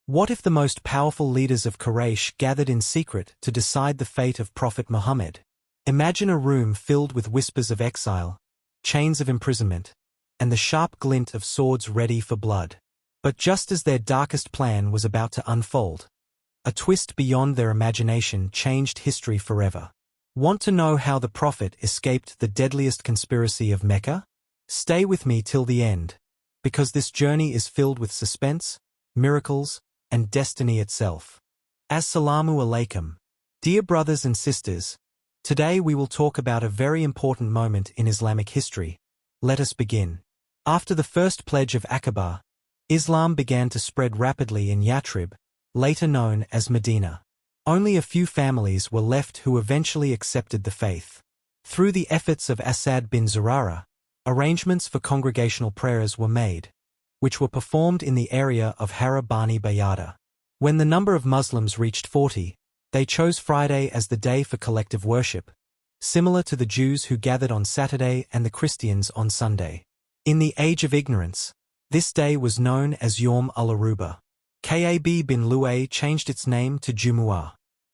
What if the most powerful leaders of Quraysh gathered in secret to decide the fate of Prophet Muhammad? Imagine a room filled with whispers of exile, chains of imprisonment, and the sharp glint of swords ready for blood. But just as their darkest plan was about to unfold, a twist beyond their imagination changed history forever. Want to know how the Prophet escaped the deadliest conspiracy of Mecca? Stay with me till the end, because this journey is filled with suspense, miracles, and destiny itself. Assalamu alaikum. Dear brothers and sisters, today we will talk about a very important moment in Islamic history. Let us begin. After the first pledge of Akbar, Islam began to spread rapidly in Yathrib, later known as Medina. Only a few families were left who eventually accepted the faith. Through the efforts of Asad bin Zurara, arrangements for congregational prayers were made, which were performed in the area of Hara Bani Bayada. When the number of Muslims reached 40, they chose Friday as the day for collective worship, similar to the Jews who gathered on Saturday and the Christians on Sunday. In the age of ignorance, this day was known as Yawm al-Aruba. Ka'b bin Lu'ay changed its name to Jumu'ah.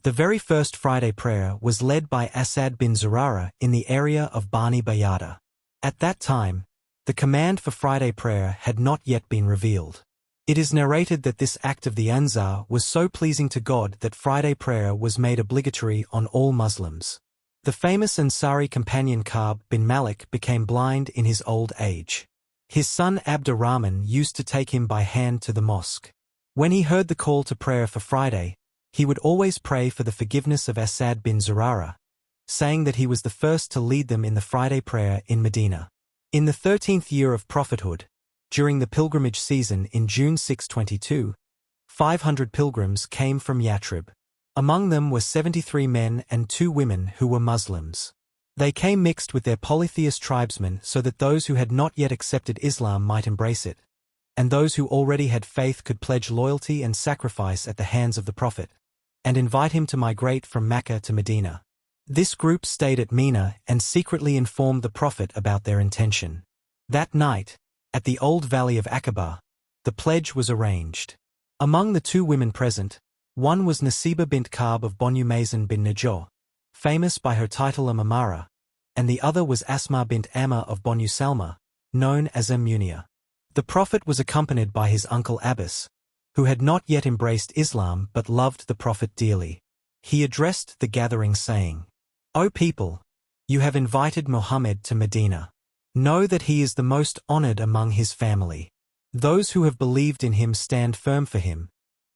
The very first Friday prayer was led by Asad bin Zurara in the area of Bani Bayada. At that time, the command for Friday prayer had not yet been revealed. It is narrated that this act of the Ansar was so pleasing to God that Friday prayer was made obligatory on all Muslims. The famous Ansari companion Ka'b bin Malik became blind in his old age. His son Abd-ar-Rahman used to take him by hand to the mosque. When he heard the call to prayer for Friday, he would always pray for the forgiveness of Asad bin Zurara, saying that he was the first to lead them in the Friday prayer in Medina. In the 13th year of prophethood, during the pilgrimage season in June 622, 500 pilgrims came from Yathrib. Among them were 73 men and 2 women who were Muslims. They came mixed with their polytheist tribesmen so that those who had not yet accepted Islam might embrace it, and those who already had faith could pledge loyalty and sacrifice at the hands of the Prophet, and invite him to migrate from Mecca to Medina. This group stayed at Mina and secretly informed the Prophet about their intention. That night, at the old valley of Akbar, the pledge was arranged. Among the 2 women present, one was Nasiba bint Ka'b of Banu Mazin bin Najah, famous by her title Amara, and the other was Asma bint Amma of Banu Salma, known as Munia. The Prophet was accompanied by his uncle Abbas, who had not yet embraced Islam but loved the Prophet dearly. He addressed the gathering saying, "O people, you have invited Muhammad to Medina. Know that he is the most honored among his family. Those who have believed in him stand firm for him,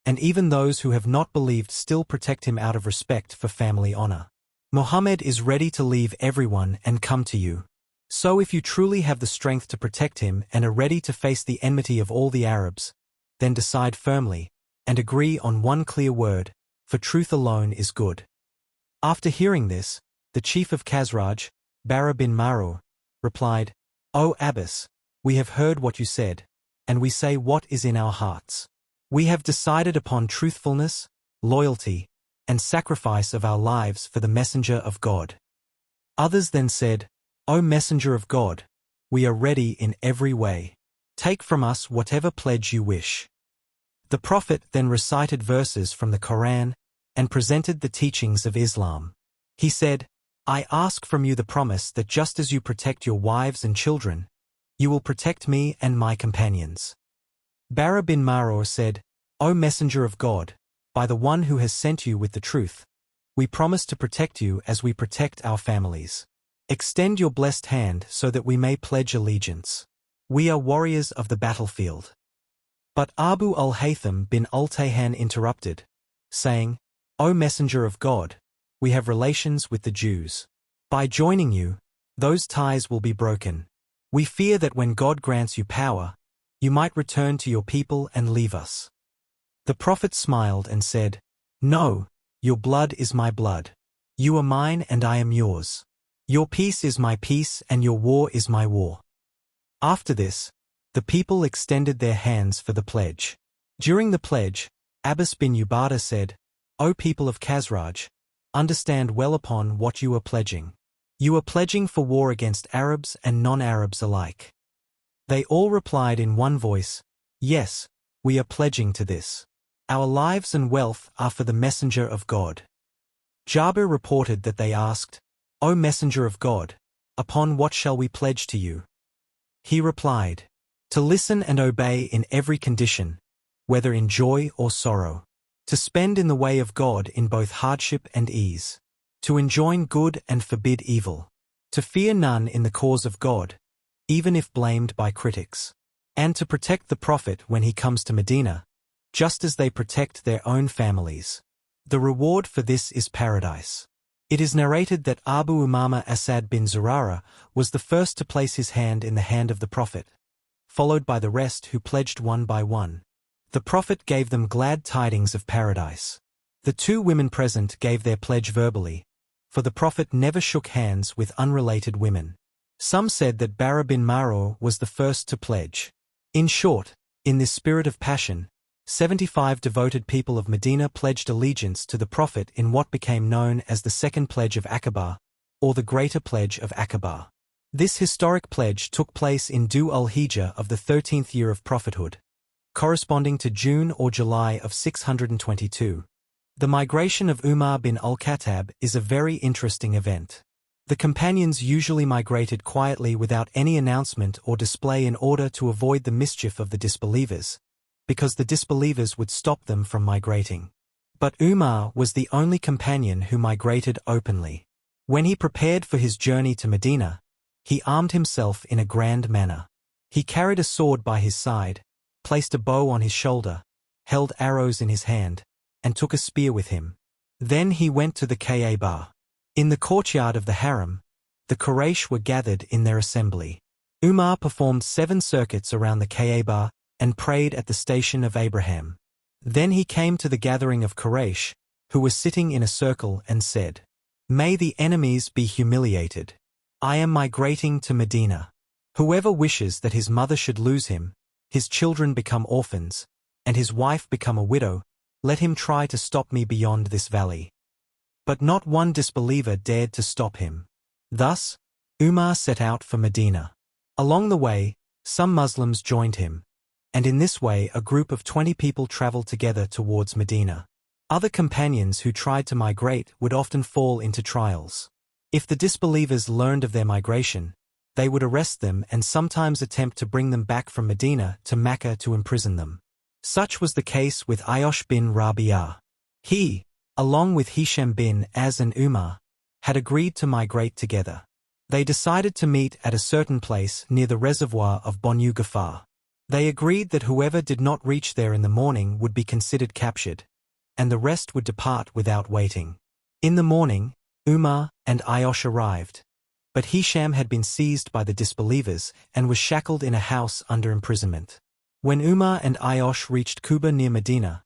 and even those who have not believed still protect him out of respect for family honor. Muhammad is ready to leave everyone and come to you. So if you truly have the strength to protect him and are ready to face the enmity of all the Arabs, then decide firmly, and agree on one clear word, for truth alone is good." After hearing this, the chief of Khazraj, Bara bin Marur, replied, "O Abbas, we have heard what you said, and we say what is in our hearts. We have decided upon truthfulness, loyalty, and sacrifice of our lives for the Messenger of God." Others then said, "O Messenger of God, we are ready in every way. Take from us whatever pledge you wish." The Prophet then recited verses from the Quran and presented the teachings of Islam. He said, "I ask from you the promise that just as you protect your wives and children, you will protect me and my companions." Bara bin Marur said, "O Messenger of God, by the one who has sent you with the truth, we promise to protect you as we protect our families. Extend your blessed hand so that we may pledge allegiance. We are warriors of the battlefield." But Abu al-Haytham bin al-Tayhan interrupted, saying, "O Messenger of God, we have relations with the Jews. By joining you, those ties will be broken. We fear that when God grants you power, you might return to your people and leave us." The Prophet smiled and said, "No, your blood is my blood. You are mine and I am yours. Your peace is my peace and your war is my war." After this, the people extended their hands for the pledge. During the pledge, Abbas bin Ubadah said, "O people of Khazraj, understand well upon what you are pledging. You are pledging for war against Arabs and non-Arabs alike." They all replied in one voice, "Yes, we are pledging to this." Our lives and wealth are for the Messenger of God. Jabir reported that they asked, O Messenger of God, upon what shall we pledge to you? He replied, to listen and obey in every condition, whether in joy or sorrow, to spend in the way of God in both hardship and ease, to enjoin good and forbid evil, to fear none in the cause of God, even if blamed by critics, and to protect the Prophet when he comes to Medina, just as they protect their own families. The reward for this is paradise. It is narrated that Abu Umama Asad bin Zurara was the first to place his hand in the hand of the Prophet, followed by the rest who pledged one by one. The Prophet gave them glad tidings of paradise. The two women present gave their pledge verbally, for the Prophet never shook hands with unrelated women. Some said that Bara bin Maror was the first to pledge. In short, in this spirit of passion, 75 devoted people of Medina pledged allegiance to the Prophet in what became known as the Second Pledge of Akbar, or the Greater Pledge of Akbar. This historic pledge took place in Dhu al-Hijjah of the 13th year of prophethood, corresponding to June or July of 622. The migration of Umar bin al-Khattab is a very interesting event. The companions usually migrated quietly without any announcement or display in order to avoid the mischief of the disbelievers, because the disbelievers would stop them from migrating. But Umar was the only companion who migrated openly. When he prepared for his journey to Medina, he armed himself in a grand manner. He carried a sword by his side, placed a bow on his shoulder, held arrows in his hand, and took a spear with him. Then he went to the Kaaba. In the courtyard of the harem, the Quraysh were gathered in their assembly. Umar performed 7 circuits around the Kaaba and prayed at the station of Abraham. Then he came to the gathering of Quraysh, who were sitting in a circle, and said, May the enemies be humiliated. I am migrating to Medina. Whoever wishes that his mother should lose him, his children become orphans, and his wife become a widow, let him try to stop me beyond this valley. But not one disbeliever dared to stop him. Thus, Umar set out for Medina. Along the way, some Muslims joined him, and in this way a group of 20 people traveled together towards Medina. Other companions who tried to migrate would often fall into trials. If the disbelievers learned of their migration, they would arrest them and sometimes attempt to bring them back from Medina to Mecca to imprison them. Such was the case with Ayosh bin Rabi'ah. He, along with Hisham bin Az and Umar, had agreed to migrate together. They decided to meet at a certain place near the reservoir of Banu Ghaffar. They agreed that whoever did not reach there in the morning would be considered captured, and the rest would depart without waiting. In the morning, Umar and Ayosh arrived, but Hisham had been seized by the disbelievers and was shackled in a house under imprisonment. When Umar and Ayosh reached Quba near Medina,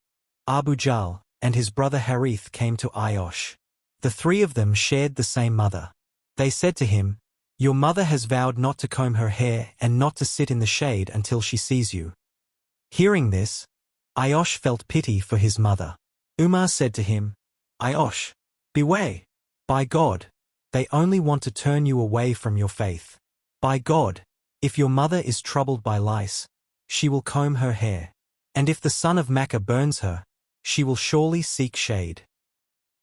Abu Jahl and his brother Harith came to Ayosh. The 3 of them shared the same mother. They said to him, Your mother has vowed not to comb her hair and not to sit in the shade until she sees you. Hearing this, Ayosh felt pity for his mother. Umar said to him, Ayosh, beware. By God, they only want to turn you away from your faith. By God, if your mother is troubled by lice, she will comb her hair. And if the sun of Mecca burns her, she will surely seek shade.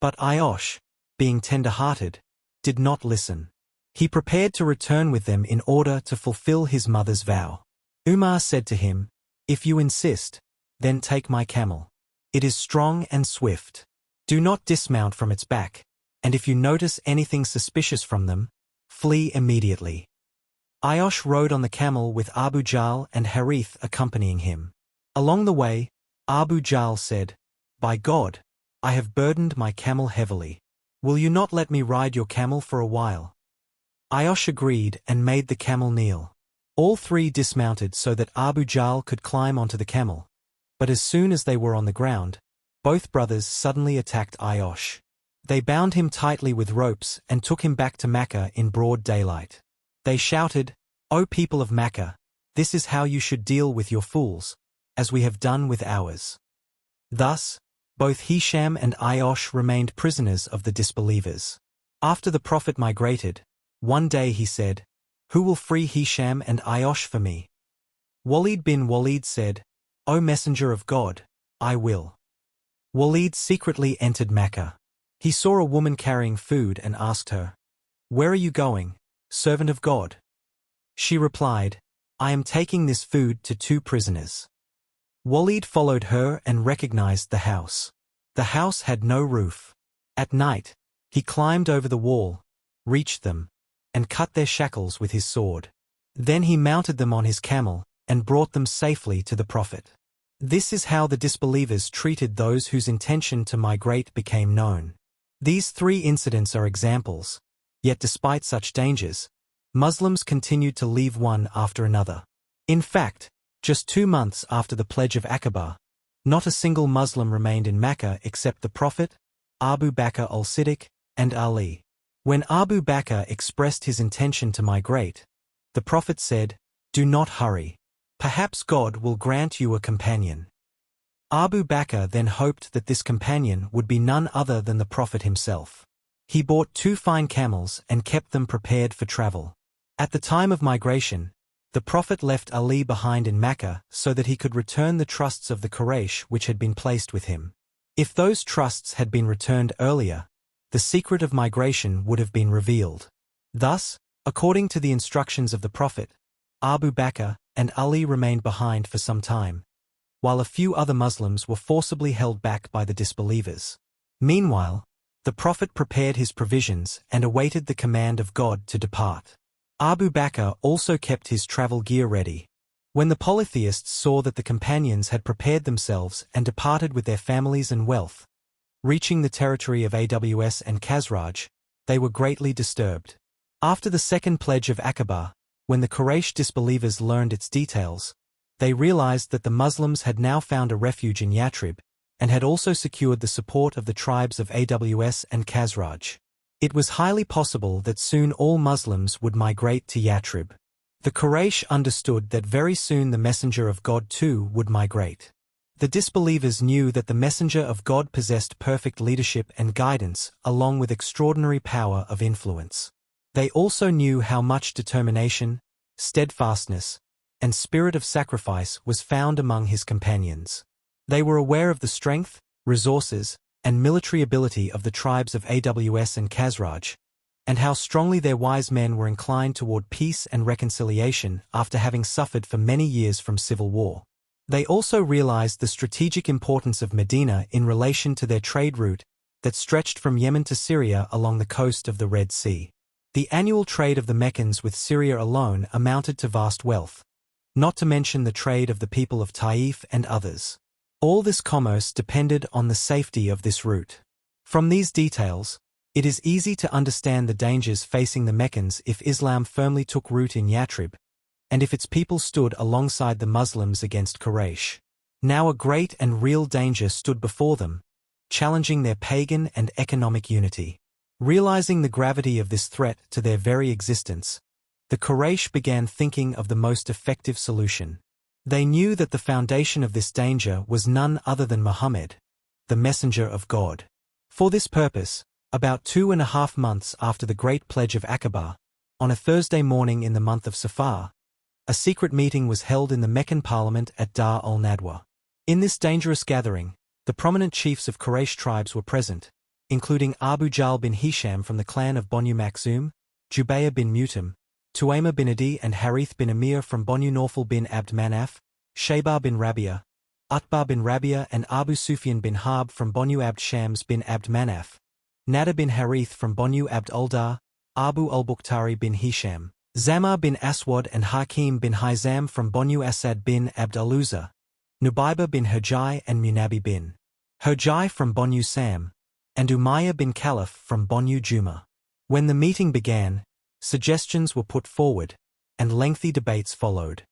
But Ayosh, being tender-hearted, did not listen. He prepared to return with them in order to fulfill his mother's vow. Umar said to him, If you insist, then take my camel. It is strong and swift. Do not dismount from its back, and if you notice anything suspicious from them, flee immediately. Ayosh rode on the camel with Abu Jahl and Harith accompanying him. Along the way, Abu Jahl said, By God, I have burdened my camel heavily. Will you not let me ride your camel for a while? Ayosh agreed and made the camel kneel. All 3 dismounted so that Abu Jahl could climb onto the camel, but as soon as they were on the ground, both brothers suddenly attacked Ayosh. They bound him tightly with ropes and took him back to Mecca in broad daylight. They shouted, O people of Mecca, this is how you should deal with your fools, as we have done with ours. Thus, both Hisham and Ayosh remained prisoners of the disbelievers. After the Prophet migrated, one day he said, Who will free Hisham and Ayosh for me? Walid bin Walid said, O Messenger of God, I will. Walid secretly entered Mecca. He saw a woman carrying food and asked her, "Where are you going, servant of God?" She replied, "I am taking this food to 2 prisoners." Walid followed her and recognized the house. The house had no roof. At night, he climbed over the wall, reached them, and cut their shackles with his sword. Then he mounted them on his camel and brought them safely to the Prophet. This is how the disbelievers treated those whose intention to migrate became known. These 3 incidents are examples, yet despite such dangers, Muslims continued to leave one after another. In fact, just 2 months after the pledge of Akbar, not a single Muslim remained in Mecca except the Prophet, Abu Bakr al-Siddiq, and Ali. When Abu Bakr expressed his intention to migrate, the Prophet said, "Do not hurry. Perhaps God will grant you a companion." Abu Bakr then hoped that this companion would be none other than the Prophet himself. He bought 2 fine camels and kept them prepared for travel. At the time of migration, the Prophet left Ali behind in Mecca so that he could return the trusts of the Quraysh which had been placed with him. If those trusts had been returned earlier, the secret of migration would have been revealed. Thus, according to the instructions of the Prophet, Abu Bakr and Ali remained behind for some time, while a few other Muslims were forcibly held back by the disbelievers. Meanwhile, the Prophet prepared his provisions and awaited the command of God to depart. Abu Bakr also kept his travel gear ready. When the polytheists saw that the companions had prepared themselves and departed with their families and wealth, reaching the territory of Aws and Khazraj, they were greatly disturbed. After the second pledge of Akbar, when the Quraysh disbelievers learned its details, they realized that the Muslims had now found a refuge in Yathrib, and had also secured the support of the tribes of Aws and Khazraj. It was highly possible that soon all Muslims would migrate to Yathrib. The Quraysh understood that very soon the Messenger of God too would migrate. The disbelievers knew that the Messenger of God possessed perfect leadership and guidance, along with extraordinary power of influence. They also knew how much determination, steadfastness, and spirit of sacrifice was found among his companions. They were aware of the strength, resources, and military ability of the tribes of Aws and Khazraj, and how strongly their wise men were inclined toward peace and reconciliation after having suffered for many years from civil war. They also realized the strategic importance of Medina in relation to their trade route that stretched from Yemen to Syria along the coast of the Red Sea. The annual trade of the Meccans with Syria alone amounted to vast wealth, not to mention the trade of the people of Taif and others. All this commerce depended on the safety of this route. From these details, it is easy to understand the dangers facing the Meccans if Islam firmly took root in Yathrib, and if its people stood alongside the Muslims against Quraysh. Now a great and real danger stood before them, challenging their pagan and economic unity. Realizing the gravity of this threat to their very existence, the Quraysh began thinking of the most effective solution. They knew that the foundation of this danger was none other than Muhammad, the Messenger of God. For this purpose, about 2.5 months after the Great Pledge of Akbar, on a Thursday morning in the month of Safar, a secret meeting was held in the Meccan parliament at Dar al-Nadwa. In this dangerous gathering, the prominent chiefs of Quraysh tribes were present, including Abu Jahl bin Hisham from the clan of Banu Makhzum, Jubayr bin Mutim, Tuaymah bin Adi and Harith bin Amir from Banu Nawfal bin Abd Manaf, Shaybar bin Rabi'ah, Utbah bin Rabi'ah and Abu Sufyan bin Harb from Banu Abd Shams bin Abd Manaf, Nadar bin Harith from Banu Abd Uldar, Abu al-Bukhtari bin Hisham, Zamar bin Aswad and Hakim bin Hizam from Banu Asad bin Abd al-Uzza, Nubayba bin Hujai and Munabi bin Hujai from Banu Sam, and Umayyah bin Khalaf from Banu Juma. When the meeting began, suggestions were put forward, and lengthy debates followed.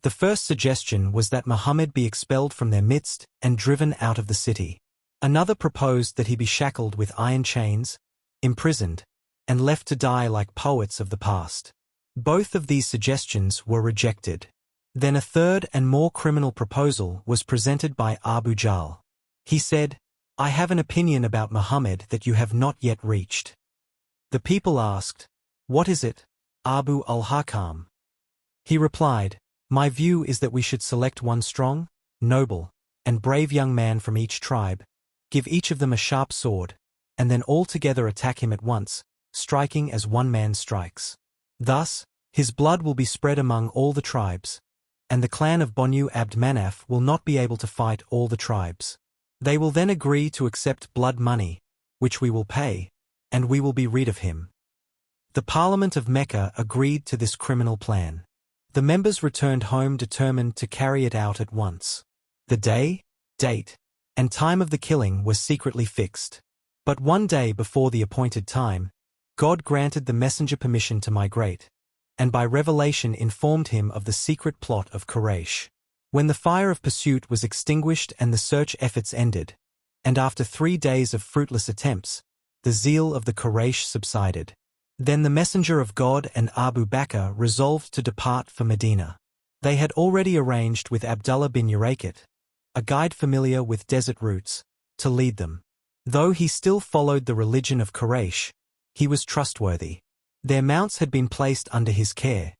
The first suggestion was that Muhammad be expelled from their midst and driven out of the city. Another proposed that he be shackled with iron chains, imprisoned, and left to die like poets of the past. Both of these suggestions were rejected. Then a third and more criminal proposal was presented by Abu Jahl. He said, "I have an opinion about Muhammad that you have not yet reached." The people asked, "What is it, Abu al-Hakam?" He replied, "My view is that we should select one strong, noble, and brave young man from each tribe, give each of them a sharp sword, and then all together attack him at once, striking as one man strikes. Thus, his blood will be spread among all the tribes, and the clan of Banu Abd Manaf will not be able to fight all the tribes. They will then agree to accept blood money, which we will pay, and we will be rid of him. The Parliament of Mecca agreed to this criminal plan. The members returned home determined to carry it out at once. The day, date, and time of the killing was secretly fixed. But one day before the appointed time, God granted the messenger permission to migrate, and by revelation informed him of the secret plot of Quraysh. When the fire of pursuit was extinguished and the search efforts ended, and after 3 days of fruitless attempts, the zeal of the Quraysh subsided. Then the messenger of God and Abu Bakr resolved to depart for Medina. They had already arranged with Abdullah bin Urayqit, a guide familiar with desert routes, to lead them. Though he still followed the religion of Quraysh, he was trustworthy. Their mounts had been placed under his care,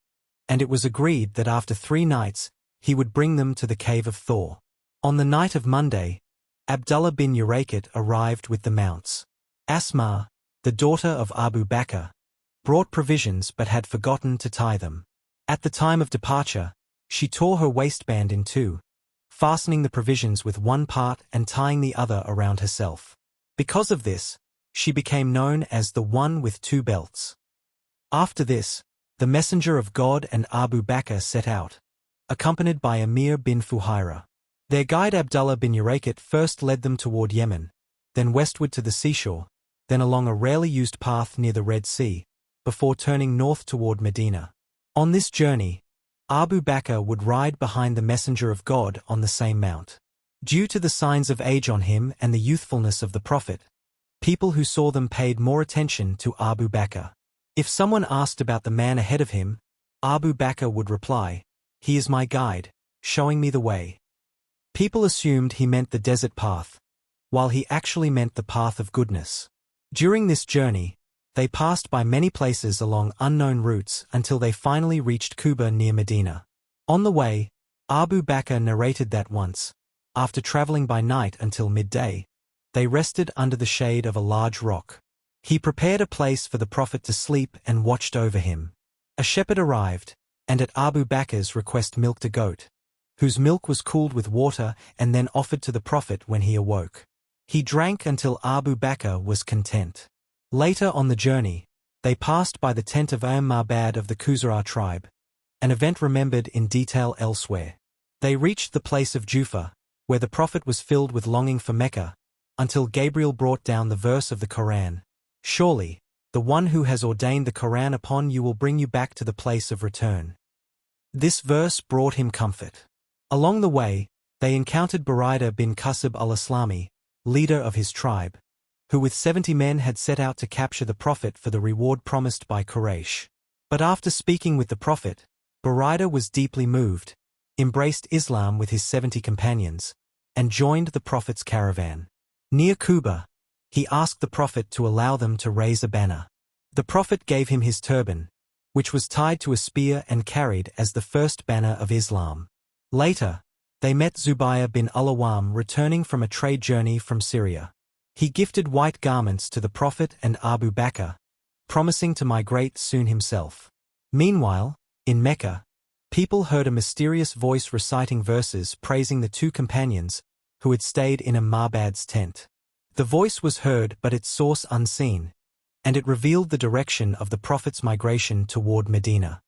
and it was agreed that after 3 nights, he would bring them to the cave of Thawr. On the night of Monday, Abdullah bin Urayqit arrived with the mounts. Asma, the daughter of Abu Bakr, brought provisions but had forgotten to tie them. At the time of departure, she tore her waistband in 2, fastening the provisions with one part and tying the other around herself. Because of this, she became known as the one with 2 belts. After this, the messenger of God and Abu Bakr set out, accompanied by Amir bin Fuhaira. Their guide Abdullah bin Urayqit first led them toward Yemen, then westward to the seashore, then along a rarely used path near the Red Sea, before turning north toward Medina. On this journey, Abu Bakr would ride behind the messenger of God on the same mount. Due to the signs of age on him and the youthfulness of the Prophet, people who saw them paid more attention to Abu Bakr. If someone asked about the man ahead of him, Abu Bakr would reply, "He is my guide, showing me the way." People assumed he meant the desert path, while he actually meant the path of goodness. During this journey, they passed by many places along unknown routes until they finally reached Quba near Medina. On the way, Abu Bakr narrated that once, after traveling by night until midday, they rested under the shade of a large rock. He prepared a place for the Prophet to sleep and watched over him. A shepherd arrived, and at Abu Bakr's request milked a goat, whose milk was cooled with water and then offered to the Prophet when he awoke. He drank until Abu Bakr was content. Later on the journey, they passed by the tent of Mabad of the Khuzrah tribe, an event remembered in detail elsewhere. They reached the place of Jufa, where the Prophet was filled with longing for Mecca, until Gabriel brought down the verse of the Quran, "Surely, the one who has ordained the Quran upon you will bring you back to the place of return." This verse brought him comfort. Along the way, they encountered Buraida bin Qasib al-Islami, leader of his tribe, who with 70 men had set out to capture the Prophet for the reward promised by Quraysh. But after speaking with the Prophet, Buraida was deeply moved, embraced Islam with his 70 companions, and joined the Prophet's caravan. Near Quba, he asked the Prophet to allow them to raise a banner. The Prophet gave him his turban, which was tied to a spear and carried as the first banner of Islam. Later, they met Zubayr bin al-Awwam returning from a trade journey from Syria. He gifted white garments to the Prophet and Abu Bakr, promising to migrate soon himself. Meanwhile, in Mecca, people heard a mysterious voice reciting verses praising the 2 companions who had stayed in Mabad's tent. The voice was heard but its source unseen, and it revealed the direction of the Prophet's migration toward Medina.